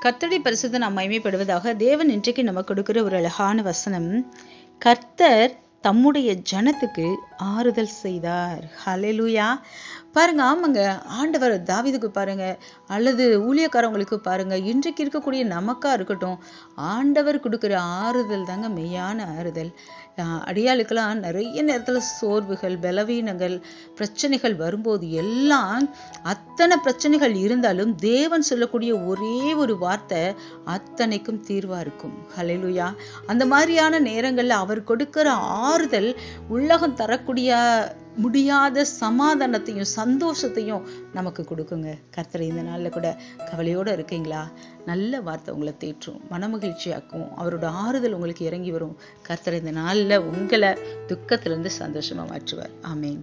கர்த்தருடைய பரிசுத்த நாம் மகிமைப்படுவதாக. தேவன் இன்றைக்கு நமக்கு கொடுக்கிற ஒரு அழகான வசனம், கர்த்தர் தம்முடைய ஜனத்துக்கு ஆறுதல் செய்தார். ஹல்லேலூயா. பாருங்க, ஆமாங்க, ஆண்டவர் தாவீதுக்கு பாருங்க, அல்லது ஊழியக்காரவங்களுக்கு பாருங்க, இன்றைக்கு இருக்கக்கூடிய நமக்கா இருக்கட்டும், ஆண்டவர் கொடுக்குற ஆறுதல் தாங்க மெய்யான ஆறுதல். அடியாளுக்கெல்லாம் நிறைய நேரத்துல சோர்வுகள், பலவீனங்கள், பிரச்சனைகள் வரும்போது எல்லாம், அத்தனை பிரச்சனைகள் இருந்தாலும் தேவன் சொல்லக்கூடிய ஒரே ஒரு வார்த்தை அத்தனைக்கும் தீர்வா இருக்கும். ஹல்லேலூயா. அந்த மாதிரியான நேரங்கள்ல அவர் கொடுக்கிற ஆறுதல் உலகம் தரக்கூடிய முடியாத சமாதானத்தையும் சந்தோஷத்தையும் நமக்கு கொடுக்குங்க. கர்த்தர் இந்த நாள்ல கூட கவலையோட இருக்கீங்களா? நல்ல வார்த்தை உங்களை தேற்றும், மனமகிழ்ச்சியாக்கும், அவரோட ஆறுதல் உங்களுக்கு இறங்கி வரும். கர்த்தர் இந்த நாள்ல உங்களை துக்கத்திலிருந்து சந்தோஷமா மாற்றுவார். ஆமேன்.